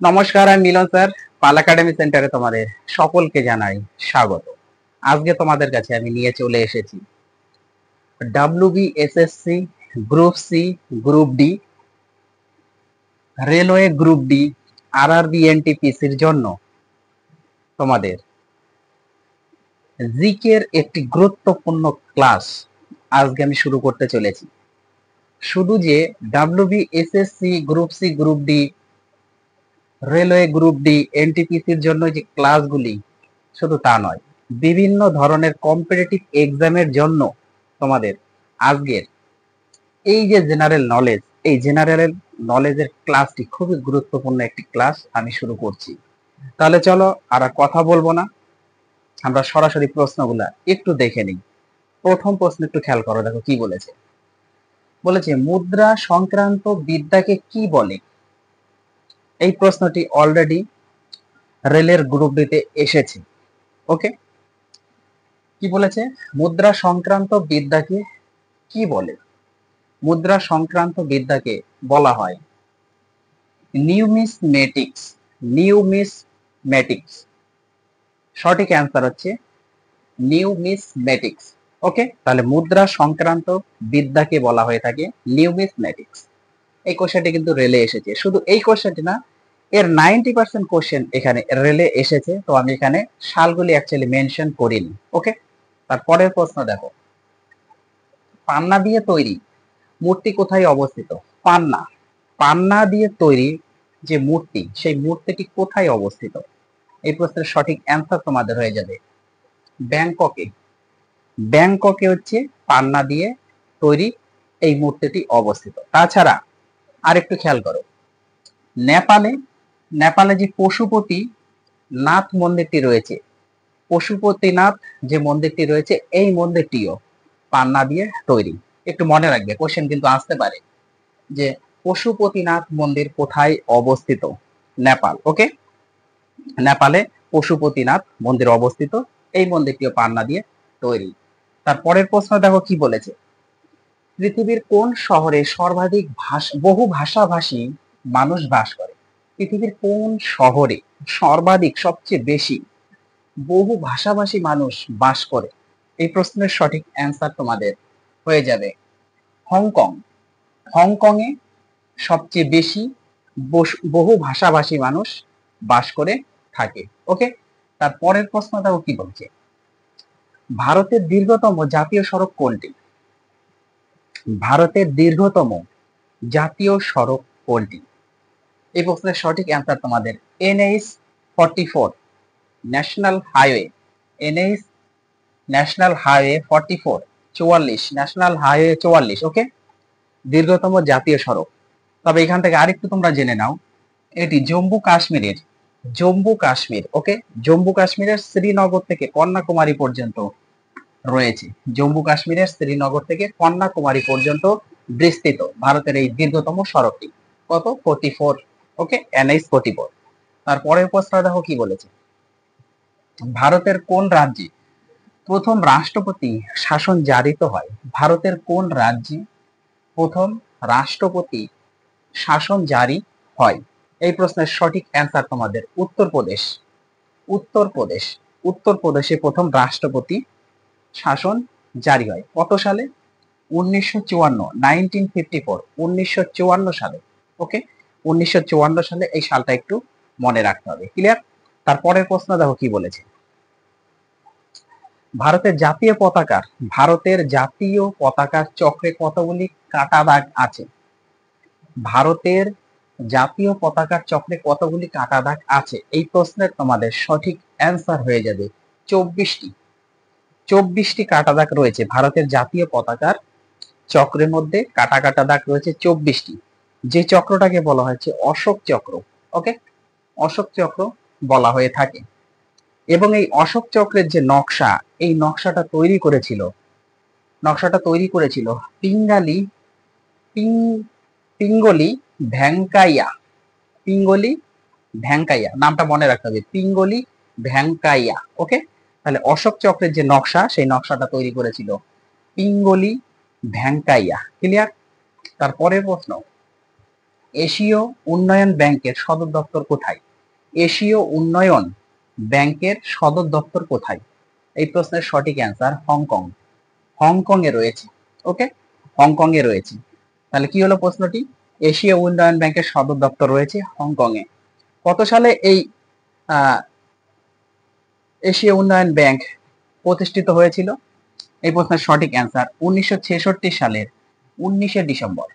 নমস্কার, আমি মিলন স্যার। পাল একাডেমি সেন্টারে তোমাদের সকলকে জানাই স্বাগত। আজকে তোমাদের কাছে আমি নিয়ে চলে এসেছি WBSSC group C, group D, railway group D, RRB NTPCর জন্য তোমাদের জিকের একটি গুরুত্বপূর্ণ ক্লাস আজকে আমি শুরু করতে চলেছি। শুধু যে WBSSC group C, group D, railway group D, NTPCর জন্য যে ক্লাসগুলি শুধু তা নয়, বিভিন্ন ধরনের কম্পিটিটিভ এক্সামের জন্য তোমাদের আজকের এই যে জেনারেল নলেজ, এই জেনারেল নলেজের ক্লাসটি খুবই গুরুত্বপূর্ণ একটি ক্লাস আমি শুরু করছি। তাহলে চলো আর কথা বলবো না, আমরা সরাসরি প্রশ্নগুলা একটু দেখে নিই। প্রথম প্রশ্ন একটু খেয়াল করো, দেখো কি বলেছে। বলেছে মুদ্রা সংক্রান্ত বিদ্যাকে কি বলে? এই প্রশ্নটি অলরেডি রেলের গ্রুপ ডিতে এসেছে। ওকে, কি বলেছে? মুদ্রা সংক্রান্ত বিদ্যাকে কি বলে? মুদ্রা সংক্রান্ত বিদ্যাকে বলা হয় নিউমিসমেটিক্স। নিউমিসমেটিক্স সঠিক অ্যান্সার হচ্ছে নিউমিসমেটিক্স। ওকে, তাহলে মুদ্রা সংক্রান্ত বিদ্যাকে বলা হয়ে থাকে নিউমিসমেটিক্স। এই কোশ্চেনটি কিন্তু রেলে এসেছে। শুধু এই কোশ্চেনটি না, এর 90% কোশ্চেন এখানে রেলে এসেছে। তো আমি এখানে সালগুলি অ্যাকচুয়ালি মেনশন করিনি। ওকে, তারপরের প্রশ্ন দেখো, পান্না দিয়ে তৈরি মূর্তি কোথায় অবস্থিত? পান্না, পান্না দিয়ে তৈরি যে মূর্তি, সেই মূর্তিটি কোথায় অবস্থিত? এই প্রশ্নের সঠিক অ্যান্সার তোমাদের হয়ে যাবে ব্যাংককে। ব্যাংককে হচ্ছে পান্না দিয়ে তৈরি এই মূর্তিটি অবস্থিত। তাছাড়া আরেকটু খেয়াল করো, নেপালে, নেপালে যে পশুপতি নাথ মন্দিরটি রয়েছে, পশুপতিনাথ যে মন্দিরটি রয়েছে, এই মন্দিরটিও পান্না দিয়ে তৈরি। একটু মনে রাখবে, কোশ্চেন কিন্তু আসতে পারে যে পশুপতিনাথ মন্দির কোথায় অবস্থিত? নেপাল। ওকে, নেপালে পশুপতিনাথ মন্দির অবস্থিত, এই মন্দিরটিও পান্না দিয়ে তৈরি। তারপরের প্রশ্ন দেখো কি বলেছে। পৃথিবীর কোন শহরে সর্বাধিক বহু ভাষাভাষী মানুষ বাস করে? পৃথিবীর কোন শহরে সর্বাধিক, সবচেয়ে বেশি বহু ভাষাভাষী মানুষ বাস করে? এই প্রশ্নের সঠিক অ্যান্সার তোমাদের হয়ে যাবে হংকং। হংকংয়ে সবচেয়ে বেশি বহু ভাষাভাষী মানুষ বাস করে থাকে। ওকে, তারপরের প্রশ্ন দেখো কি বলছে। ভারতের দীর্ঘতম জাতীয় সড়ক কোনটি? ভারতের দীর্ঘতম জাতীয় সড়ক কোনটি? এই প্রশ্নের সঠিক অ্যান্সার তোমাদের NH-44 national highway. NH national highway 44, 44, national highway 44। ওকে, দীর্ঘতম জাতীয় সড়ক। তবে এখান থেকে আরেকটু তোমরা জেনে নাও, এটি জম্মু কাশ্মীরের, জম্মু কাশ্মীর, ওকে, জম্মু কাশ্মীরের শ্রীনগর থেকে কন্যাকুমারী পর্যন্ত রয়েছে। জম্মু কাশ্মীরের শ্রীনগর থেকে কন্যাকুমারী পর্যন্ত বিস্তৃত ভারতের এই দীর্ঘতম সড়কটি। কত? 44। ওকে, NH-44। তারপরের প্রশ্ন দেখো কি বলেছে। ভারতের কোন রাজ্যে প্রথম রাষ্ট্রপতি শাসন জারিত হয়? ভারতের কোন রাজ্যে প্রথম রাষ্ট্রপতি শাসন জারি হয়? এই প্রশ্নের সঠিক অ্যান্সার তোমাদের উত্তরপ্রদেশ। উত্তরপ্রদেশ, উত্তরপ্রদেশে প্রথম রাষ্ট্রপতি শাসন জারি হয়। কত সালে? 1954, 1954, 1954 সালে। ওকে, 1954 সালে। এই সালটা একটু মনে রাখতে হবে। ক্লিয়ার? তারপরের প্রশ্ন দেখো কি বলেছে। ভারতের জাতীয় পতাকার, ভারতের জাতীয় পতাকার চক্রে কতগুলি কাটা দাগ আছে? ভারতের জাতীয় পতাকার চক্রে কতগুলি কাটা দাগ আছে? এই প্রশ্নের তোমাদের সঠিক অ্যান্সার হয়ে যাবে 24টি। 24টি কাটা দাগ রয়েছে ভারতের জাতীয় পতাকার চক্রের মধ্যে, কাটা কাটা দাগ রয়েছে 24টি। যে চক্রটাকে বলা হয়েছে অশোক চক্র। ওকে, অশোক চক্র বলা হয়ে থাকে। এবং এই অশোক চক্রের যে নকশা, এই নকশাটা তৈরি করেছিল, নকশাটা তৈরি করেছিল পিঙ্গালি পিঙ্গলি ভ্যাঙ্কাইয়া। পিঙ্গলি ভ্যাঙ্কাইয়া, নামটা মনে রাখতে হবে, পিঙ্গলি ভ্যাঙ্কাইয়া। ওকে, তাহলে অশোক চক্রের যে নকশা, সেই নকশাটা তৈরি করেছিল পিঙ্গলি ভ্যাঙ্কাইয়া। ক্লিয়ার? তারপরের প্রশ্ন, এশীয় উন্নয়ন ব্যাংকের সদর দপ্তর কোথায়? এশীয় উন্নয়ন ব্যাংকের সদর দপ্তর কোথায়? এই প্রশ্নের সঠিক অ্যান্সার হংকং। হংকং এ রয়েছে। ওকে, হংকং এ রয়েছে। তাহলে কি হলো প্রশ্নটি? এশীয় উন্নয়ন ব্যাংকের সদর দপ্তর রয়েছে হংকং এ। কত সালে এই এশীয় উন্নয়ন ব্যাংক প্রতিষ্ঠিত হয়েছিল? এই প্রশ্নের সঠিক অ্যান্সার 1966 সালের 19শে ডিসেম্বর।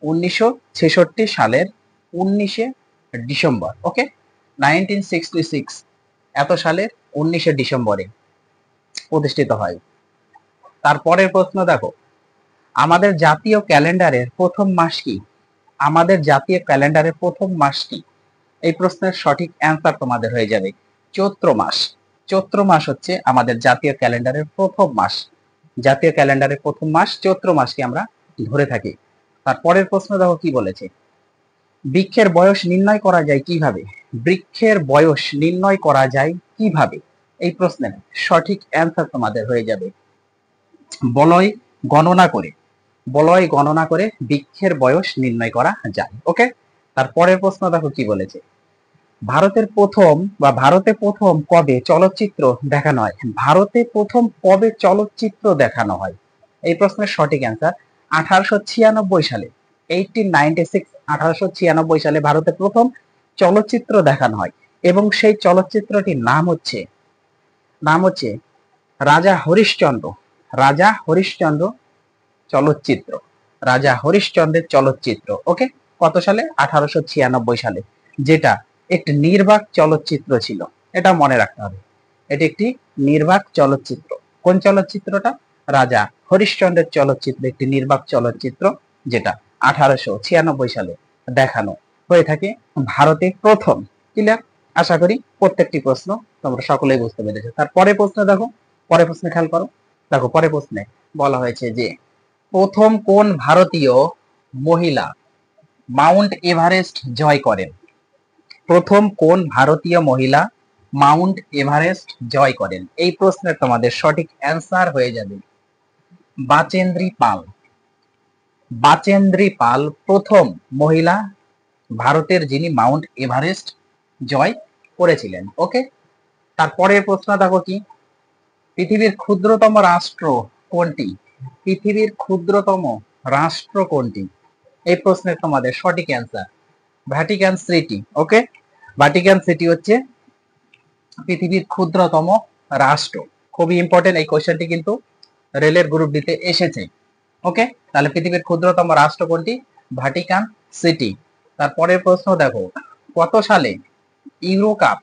1966 সালের 19শে ডিসেম্বর। ওকে, 1966 এত সালের 19শে ডিসেম্বরে প্রতিষ্ঠিত হয়। তারপরের প্রশ্ন দেখো, আমাদের জাতীয় ক্যালেন্ডারের প্রথম মাস কি? আমাদের জাতীয় ক্যালেন্ডারের প্রথম মাস কি? এই প্রশ্নের সঠিক অ্যান্সার তোমাদের হয়ে যাবে চৈত্র মাস। চৈত্র মাস হচ্ছে আমাদের জাতীয় ক্যালেন্ডারের প্রথম মাস। জাতীয় ক্যালেন্ডারের প্রথম মাস চৈত্র মাসকে আমরা ধরে থাকি। তারপরের প্রশ্ন দেখো কি বলেছে, বৃক্ষের বয়স নির্ণয় করা যায় কিভাবে? বৃক্ষের বয়স নির্ণয় করা যায় কিভাবে? এই প্রশ্নের সঠিক অ্যান্সার তোমাদের হয়ে যাবে বলয় গণনা করে। বলয় গণনা করে বৃক্ষের বয়স নির্ণয় করা যায়। ওকে, তারপরের প্রশ্ন দেখো কি বলেছে, ভারতে প্রথম কবে চলচ্চিত্র দেখানো হয়? ভারতে প্রথম কবে চলচ্চিত্র দেখানো হয়? এই প্রশ্নের সঠিক অ্যান্সার 1896 সালে। 1896, 1896 সালে ভারতে প্রথম চলচ্চিত্র দেখানো হয় এবং সেই চলচ্চিত্রটির নাম হচ্ছে রাজা হরিশ্চন্দ্র। রাজা হরিশ্চন্দ্র চলচ্চিত্র। রাজা হরিশ্চন্দ্রের চলচ্চিত্র। ওকে, কত সালে? 1896 সালে, যেটা একটি নির্বাক চলচ্চিত্র ছিল। এটা মনে রাখতে হবে, এটি একটি নির্বাক চলচ্চিত্র। কোন চলচ্চিত্রটা? রাজা হরিশ্চন্দ্রের চলচ্চিত্র, একটি নির্বাক চলচ্চিত্র, যেটা 1896 সালে দেখানো হয়ে থাকে ভারতে প্রথম। ক্লিয়ার? আশা করি প্রত্যেকটি প্রশ্ন তোমরা সকলেই বুঝতে পেরেছো। তারপরে প্রশ্ন দেখো, পরে প্রশ্ন খেয়াল করো। দেখো, পরে প্রশ্নে বলা হয়েছে যে প্রথম কোন ভারতীয় মহিলা মাউন্ট এভারেস্ট জয় করেন? প্রথম কোন ভারতীয় মহিলা মাউন্ট এভারেস্ট জয় করেন? এই প্রশ্নের তোমাদের সঠিক অ্যান্সার হয়ে যাবে বাচেন্দ্রী পাল। বাচেন্দ্রী পাল প্রথম মহিলা ভারতের, যিনি মাউন্ট এভারেস্ট জয় করেছিলেন। ওকে, তারপরের প্রশ্ন দেখো কি, পৃথিবীর ক্ষুদ্রতম রাষ্ট্র কোনটি? পৃথিবীর ক্ষুদ্রতম রাষ্ট্র কোনটি? এই প্রশ্নের তোমাদের সঠিক অ্যান্সার ভ্যাটিকান সিটি। ওকে, ভ্যাটিকান সিটি হচ্ছে পৃথিবীর ক্ষুদ্রতম রাষ্ট্র। খুবই ইম্পর্টেন্ট এই কোশ্চেনটি, কিন্তু রেলের গ্রুপ ডিতে এসেছে। ওকে, তাহলে পৃথিবীর ক্ষুদ্রতম রাষ্ট্র কোনটি? Vatican city. তারপরের প্রশ্ন দেখো, কত সালে ইউরো কাপ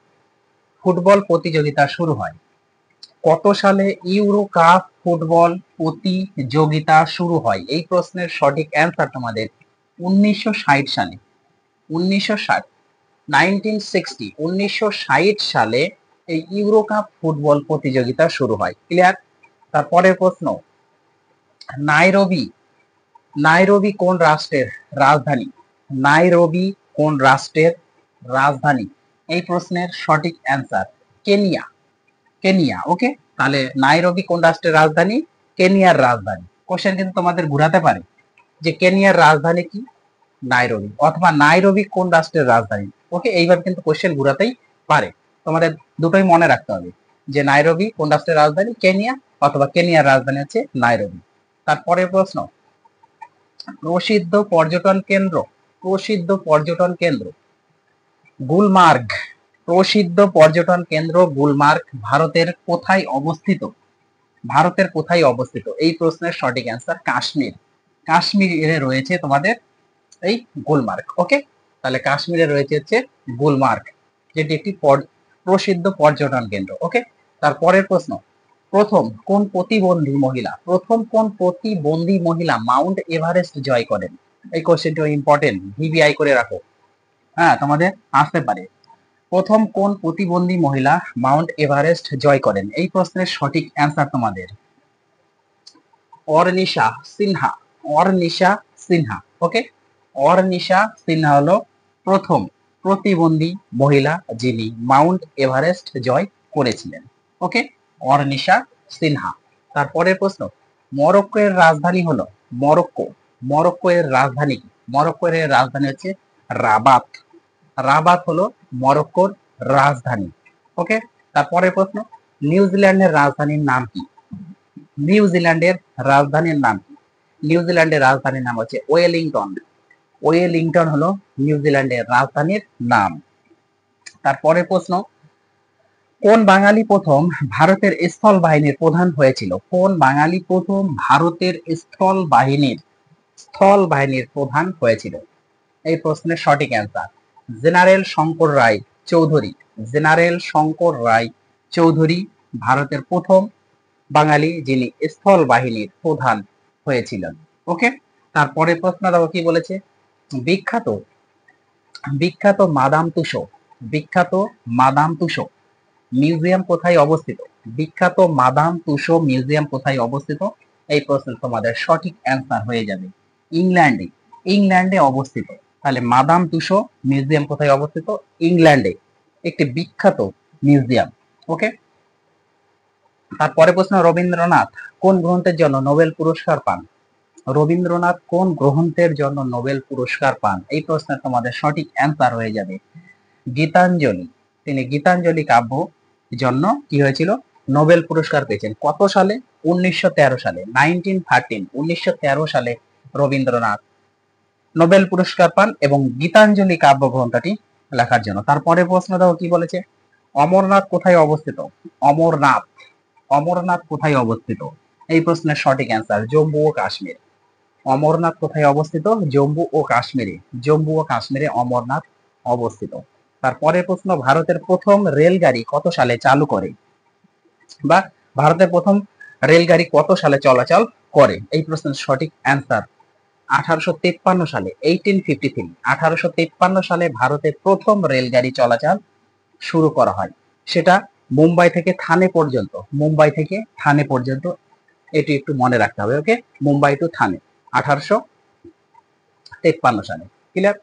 ফুটবল প্রতিযোগিতা শুরু হয়? কত সালে ইউরো কাপ ফুটবল প্রতিযোগিতা শুরু হয়? এই প্রশ্নের সঠিক অ্যান্সার তোমাদের 1960 সালে। 1960, 1960, 1960 সালে এই ইউরো কাপ ফুটবল প্রতিযোগিতা শুরু হয়। ক্লিয়ার? তারপরের প্রশ্ন, নাইরোবি নাইরোবি কোন রাষ্ট্রের রাজধানী? নাইরোবি কোন রাষ্ট্রের রাজধানী? এই প্রশ্নের সঠিক অ্যান্সার কেনিয়া। কেনিয়া। ওকে, তাহলে নাইরোবি কোন রাষ্ট্রের রাজধানী? কেনিয়ার রাজধানী। কোশ্চেন কিন্তু তোমাদের ঘুরাতে পারে যে কেনিয়ার রাজধানী কি? নাইরোবি, অথবা নাইরোবি কোন রাষ্ট্রের রাজধানী। ওকে, এইভাবে কিন্তু কোশ্চেন ঘুরাতেই পারে। তোমাদের দুটোই মনে রাখতে হবে যে নাইরোবি কোন রাষ্ট্রের রাজধানী, কেনিয়া, অথবা কেনিয়ার রাজধানী হচ্ছে নাইরোবি। তারপরের প্রশ্ন, প্রসিদ্ধ পর্যটন কেন্দ্র। প্রসিদ্ধ পর্যটন কেন্দ্র গুলমার্গ। প্রসিদ্ধ পর্যটন কেন্দ্র গুলমার্গ ভারতের কোথায় অবস্থিত? ভারতের কোথায় অবস্থিত? এই প্রশ্নের সঠিক অ্যান্সার কাশ্মীর। কাশ্মীরে রয়েছে তোমাদের এই গুলমার্গ। ওকে, তাহলে কাশ্মীরে রয়েছে হচ্ছে গুলমার্গ, যেটি একটি প্রসিদ্ধ পর্যটন কেন্দ্র। ওকে, তারপরের প্রশ্ন, প্রথম কোন প্রতিবন্ধী মহিলা মাউন্ট এভারেস্ট জয় করেন? এই কোশ্চেনটিও ইম্পর্টেন্ট, ভিভিআই করে রাখো। হ্যাঁ, তোমাদের আসতে পারে। প্রথম কোন প্রতিবন্ধী মহিলা মাউন্ট এভারেস্ট জয় করেন? এই প্রশ্নের সঠিক অ্যান্সার তোমাদের অর্নিশা সিনহা। অর্নিশা সিনহা। ওকে, অর্নিশা সিনহা হলো প্রথম প্রতিবন্ধী মহিলা যিনি মাউন্ট এভারেস্ট জয় করেছিলেন। ওকে, অর্নিশা সিনহা। তারপরের প্রশ্ন, মরক্কো এর রাজধানী হলো মরক্কো। মরক্কো এর রাজধানী কি? মরক্কোর রাজধানী হচ্ছে রাবাত। রাবাত হলো মরক্কোর রাজধানী। ওকে, তারপরে প্রশ্ন, নিউজিল্যান্ডের রাজধানীর নাম কি? নিউজিল্যান্ডের রাজধানীর নাম কি? নিউজিল্যান্ডের রাজধানীর নাম হচ্ছে ওয়েলিংটন। ওয়েলিংটন হলো নিউজিল্যান্ডের রাজধানীর নাম। তারপরে প্রশ্ন, কোন বাঙালি প্রথম ভারতের স্থল বাহিনীর প্রধান হয়েছিল? কোন বাঙালি প্রথম ভারতের স্থল বাহিনীর প্রধান হয়েছিল? এই প্রশ্নের সঠিক অ্যান্সার জেনারেল শঙ্কর রায় চৌধুরী। জেনারেল শঙ্কর রায় চৌধুরী ভারতের প্রথম বাঙালি যিনি স্থল বাহিনীর প্রধান হয়েছিলেন। ওকে, তারপরে প্রশ্ন দেখো কি বলেছে, বিখ্যাত বিখ্যাত মাদাম তুসো বিখ্যাত মাদাম তুসো মিউজিয়াম কোথায় অবস্থিত? বিখ্যাত মাদাম তুসো মিউজিয়াম কোথায় অবস্থিত? এই প্রশ্নের তোমাদের সঠিক অ্যান্সার হয়ে যাবে ইংল্যান্ডে। ইংল্যান্ডে অবস্থিত। তাহলে মাদাম তুসো মিউজিয়াম কোথায় অবস্থিত? ইংল্যান্ডে, একটি বিখ্যাত মিউজিয়াম। ওকে, তারপরে প্রশ্ন, রবীন্দ্রনাথ কোন গ্রন্থের জন্য নোবেল পুরস্কার পান? রবীন্দ্রনাথ কোন গ্রন্থের জন্য নোবেল পুরস্কার পান? এই প্রশ্নের তোমাদের সঠিক অ্যান্সার হয়ে যাবে গীতাঞ্জলি। তিনি গীতাঞ্জলি কাব্য জন্য কি হয়েছিল? নোবেল পুরস্কার পেয়েছেন। কত সালে? 1913 সালে, 1913, 1913 সালে রবীন্দ্রনাথ নোবেল পুরস্কার পান এবং গীতাঞ্জলি কাব্য গ্রন্থটি লেখার জন্য। তারপরে প্রশ্ন দেখো কি বলেছে, অমরনাথ কোথায় অবস্থিত? অমরনাথ অমরনাথ কোথায় অবস্থিত? এই প্রশ্নের সঠিক অ্যান্সার জম্মু ও কাশ্মীর। অমরনাথ কোথায় অবস্থিত? জম্মু ও কাশ্মীরে। জম্মু ও কাশ্মীরে অমরনাথ অবস্থিত। তারপরের প্রশ্ন, ভারতের প্রথম রেলগাড়ি কত সালে চালু করে? বা ভারতের প্রথম রেলগাড়ি কত সালে চলাচল করে? এই প্রশ্নের সঠিক অ্যান্সার 1853 সালে, 1853। 1853 সালে ভারতের প্রথম রেলগাড়ি চলাচল শুরু করা হয়। সেটা মুম্বাই থেকে থানে পর্যন্ত। মুম্বাই থেকে থানে পর্যন্ত, এটি একটু মনে রাখতে হবে। ওকে, মুম্বাই টু থানে 1853 সালে। ক্লিয়ার?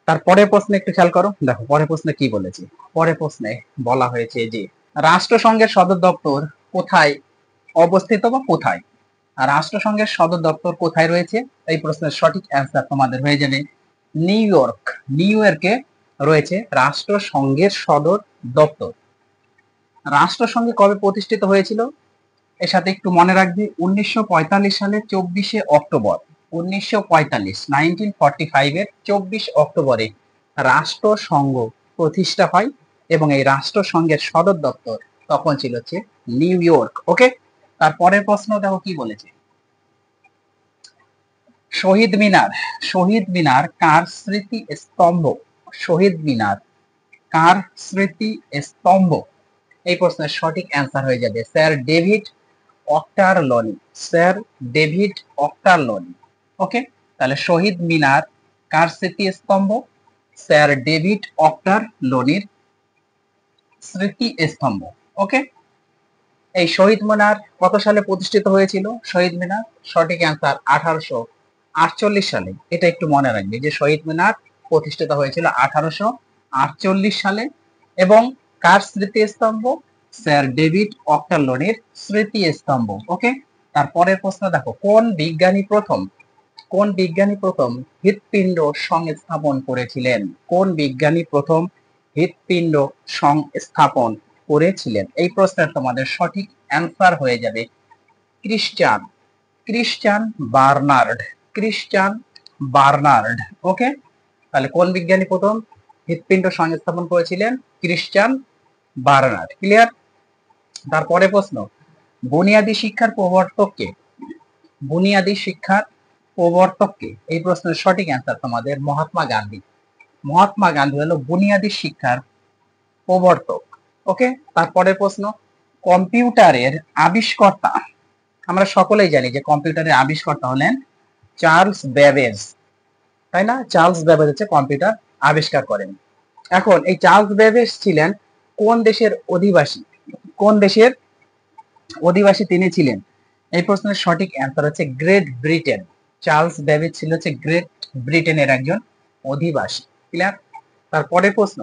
তারপরের প্রশ্নে একটু খেয়াল করো, দেখো পরের প্রশ্নে কি বলেছে। পরের প্রশ্নে বলা হয়েছে যে রাষ্ট্রসংঘের সদর দপ্তর কোথায় অবস্থিত বা কোথায়? আর রাষ্ট্রসংঘের সদর দপ্তর কোথায় রয়েছে? এই প্রশ্নের সঠিক অ্যান্সার তোমাদের হয়ে যাবে নিউ ইয়র্ক। নিউ ইয়র্কে রয়েছে রাষ্ট্রসংঘের সদর দপ্তর। রাষ্ট্রসংঘে কবে প্রতিষ্ঠিত হয়েছিল? এর সাথে একটু মনে রাখবি 1945 সালের 24শে অক্টোবর। 1945, 1945 এর 24 অক্টোবরে রাষ্ট্রসংঘ প্রতিষ্ঠা হয় এবং এই রাষ্ট্রসংঘের সদর দপ্তর তখন ছিল হচ্ছে নিউ ইয়র্ক। ওকে, তারপরের প্রশ্ন দেখো কি বলেছে, শহীদ মিনার। শহীদ মিনার কার স্মৃতি স্তম্ভ? শহীদ মিনার কার স্মৃতি স্তম্ভ? এই প্রশ্নের সঠিক অ্যান্সার হয়ে যাবে sir David Ochterlony. Sir David Ochterlony. Okay, তাহলে শহীদ মিনার কার স্মৃতি স্তম্ভ? স্যার ডেভিড অক্টারলনির স্মৃতি স্তম্ভ। ওকে, এই শহীদ মিনার কত সালে প্রতিষ্ঠিত হয়েছিল? শহীদ মিনার সঠিক অ্যান্সার 1848 সালে। এটা একটু মনে রাখবে যে শহীদ মিনার প্রতিষ্ঠিত হয়েছিল 1848 সালে এবং কার স্মৃতি স্তম্ভ? স্যার ডেভিড অক্টারলনির স্মৃতি স্তম্ভ। ওকে, তারপরের প্রশ্ন দেখো, কোন বিজ্ঞানী প্রথম হৃৎপিণ্ড সংস্থাপন করেছিলেন? কোন বিজ্ঞানী প্রথম হৃৎপিণ্ড সংস্থাপন করেছিলেন? এই প্রশ্নের তোমাদের সঠিক অ্যান্সার হয়ে যাবে Christian Christian Barnard. Christian Barnard. Okay, তাহলে কোন বিজ্ঞানী প্রথম হৃৎপিণ্ড সংস্থাপন করেছিলেন? Christian Barnard. ক্লিয়ার? তারপরে প্রশ্ন, বুনিয়াদী শিক্ষার প্রবর্তককে? বুনিয়াদী শিক্ষার প্রবর্তককে? এই প্রশ্নের সঠিক অ্যান্সার তোমাদের মহাত্মা গান্ধী। মহাত্মা গান্ধী হলো বুনিয়াদী শিক্ষার প্রবর্তক। ওকে, তারপরে প্রশ্ন, কম্পিউটারের আবিষ্কর্তা? আমরা সকলেই জানি যে কম্পিউটারের আবিষ্কর্তা হলেন চার্লস ব্যাবেজ, তাই না? চার্লস ব্যাবেজ হচ্ছে কম্পিউটার আবিষ্কার করেন। এখন এই চার্লস ব্যাবেজ ছিলেন কোন দেশের অধিবাসী? কোন দেশের অধিবাসী তিনি ছিলেন? এই প্রশ্নের সঠিক অ্যান্সার হচ্ছে গ্রেট ব্রিটেন। চার্লস ব্যাবেজ ছিল হচ্ছে গ্রেট ব্রিটেনের একজন অধিবাসী। ক্লিয়ার? তারপরের প্রশ্ন,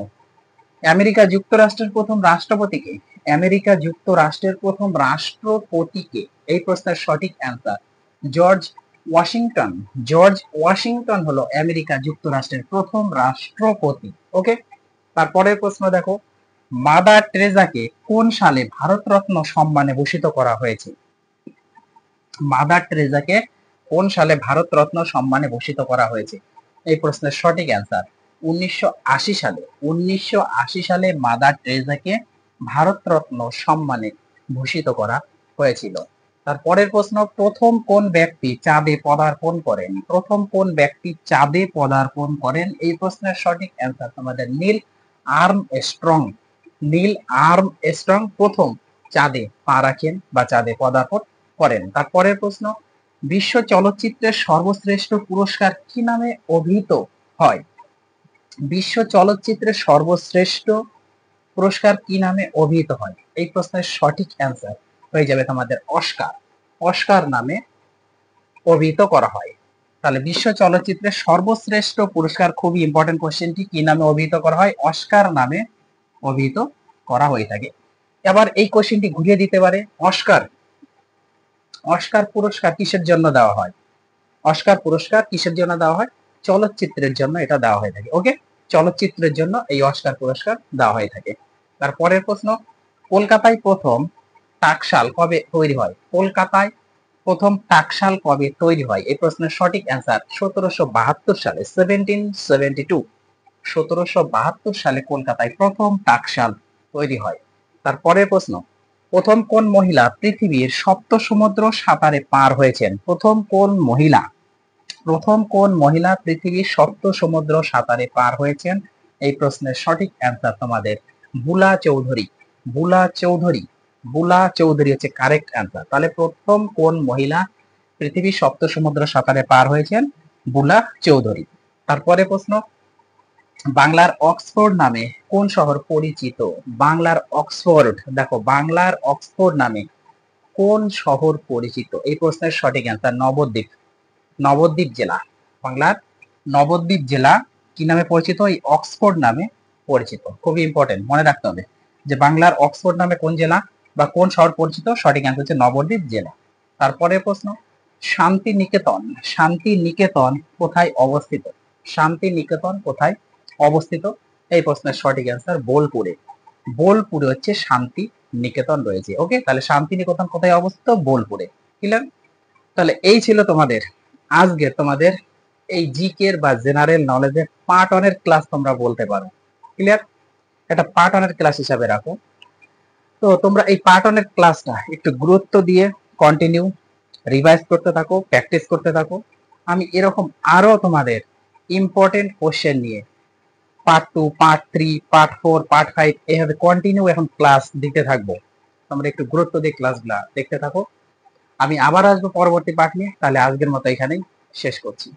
আমেরিকা যুক্তরাষ্ট্রের প্রথম রাষ্ট্রপতিকে? আমেরিকা যুক্তরাষ্ট্রের প্রথম রাষ্ট্রপতিকে? এই প্রশ্নের সঠিক answer George Washington, George Washington হলো আমেরিকা যুক্তরাষ্ট্রের প্রথম রাষ্ট্রপতি। ওকে, তারপরের প্রশ্ন দেখো, মাদার টেরেজাকে কোন সালে ভারতরত্ন সম্মানে ভূষিত করা হয়েছে? মাদার টেরেজাকে কোন সালে ভারতরত্ন সম্মানে ভূষিত করা হয়েছে? এই প্রশ্নের সঠিক অ্যান্সার 1980 সালে। 1980 সালে মাদার টেরেজাকে ভারতরত্ন সম্মানে ভূষিত করা হয়েছিল। তারপরের প্রশ্ন, প্রথম কোন ব্যক্তি চাঁদে পদার্পণ করেন? প্রথম কোন ব্যক্তি চাঁদে পদার্পণ করেন? এই প্রশ্নের সঠিক অ্যান্সার তোমাদের নীল আর্মস্ট্রং। নীল আর্মস্ট্রং প্রথম চাঁদে পা রাখেন বা চাঁদে পদার্পণ করেন। তারপরের প্রশ্ন, বিশ্ব চলচ্চিত্রের সর্বশ্রেষ্ঠ পুরস্কার কি নামে অভিহিত হয়? বিশ্ব চলচ্চিত্রের সর্বশ্রেষ্ঠ পুরস্কার কি নামে অভিহিত হয়? এই প্রশ্নের সঠিক অ্যান্সার হয়ে যাবে তোমাদের অস্কার। অস্কার নামে অভিহিত করা হয়। তাহলে বিশ্ব চলচ্চিত্রের সর্বশ্রেষ্ঠ পুরস্কার, খুবই ইম্পর্টেন্ট কোশ্চেনটি, কি নামে অভিহিত করা হয়? অস্কার নামে অভিহিত করা হয়ে থাকে। এবার এই কোশ্চেনটি ঘুরিয়ে দিতে পারে, অস্কার অস্কার পুরস্কার কিসের জন্য দেওয়া হয়? অস্কার পুরস্কার কিসের জন্য দেওয়া হয়? চলচ্চিত্রের জন্য এটা দেওয়া হয়ে থাকে। ওকে, চলচ্চিত্রের জন্য এই অস্কার পুরস্কার দেওয়া হয়ে থাকে। তারপরের প্রশ্ন, কলকাতায় প্রথম টাকশাল কবে তৈরি হয়? কলকাতায় প্রথম টাকশাল কবে তৈরি হয়? এই প্রশ্নের সঠিক অ্যান্সার 1772 সালে, 1772। 1772 সালে কলকাতায় প্রথম টাকশাল তৈরি হয়। তারপরের প্রশ্ন, প্রথম কোন মহিলা পৃথিবীর সপ্ত সমুদ্র সাঁতারে পার হয়েছেন? প্রথম কোন মহিলা পৃথিবীর সপ্ত সমুদ্র সাঁতারে পার হয়েছেন? এই প্রশ্নের সঠিক অ্যান্সার তোমাদের বুলা চৌধুরী। বুলা চৌধুরী হচ্ছে কারেক্ট অ্যান্সার। তাহলে প্রথম কোন মহিলা পৃথিবীর সপ্ত সমুদ্র সাঁতারে পার হয়েছেন? বুলা চৌধুরী। তারপরে প্রশ্ন, বাংলার অক্সফোর্ড নামে কোন শহর পরিচিত? বাংলার অক্সফোর্ড, দেখো বাংলার অক্সফোর্ড নামে কোন শহর পরিচিত? এই প্রশ্নের সঠিক অ্যান্সার নবদ্বীপ। নবদ্বীপ জেলা, বাংলার নবদ্বীপ জেলা কি নামে পরিচিত? এই অক্সফোর্ড নামে পরিচিত। খুবই ইম্পর্টেন্ট, মনে রাখতে হবে যে বাংলার অক্সফোর্ড নামে কোন জেলা বা কোন শহর পরিচিত? সঠিক অ্যান্সার হচ্ছে নবদ্বীপ জেলা। তারপরে প্রশ্ন, শান্তিনিকেতন কোথায় অবস্থিত? শান্তিনিকেতন কোথায় অবস্থিত? এই প্রশ্নের সঠিক অ্যান্সার বোলপুরে। বোলপুরে হচ্ছে শান্তি নিকেতন রয়েছে। ওকে, তাহলে শান্তিনিকেতন কোথায় অবস্থিত? বোলপুরে। ক্লিয়ার? তাহলে এই ছিল তোমাদের আজকে তোমাদের এই জিকের বা জেনারেল নলেজের পার্ট 1 এর ক্লাস তোমরা বলতে পারো। ক্লিয়ার? এটা পার্ট 1 এর ক্লাস হিসাবে রাখো। তো তোমরা এই পার্ট 1 এর ক্লাসটা একটু গুরুত্ব দিয়ে কন্টিনিউ রিভাইজ করতে থাকো, প্র্যাকটিস করতে থাকো। আমি এরকম আরো তোমাদের ইম্পর্টেন্ট কোশ্চেন নিয়ে পার্ট 2, পার্ট 3, পার্ট 4, পার্ট 5 এইভাবে কন্টিনিউ এখন ক্লাস দিতে থাকবো। তোমরা একটু গুরুত্ব দিয়ে ক্লাসগুলা দেখতে থাকো। আমি আবার আসবো পরবর্তী পার্ট নিয়ে। তাহলে আজকের মতো এখানেই শেষ করছি।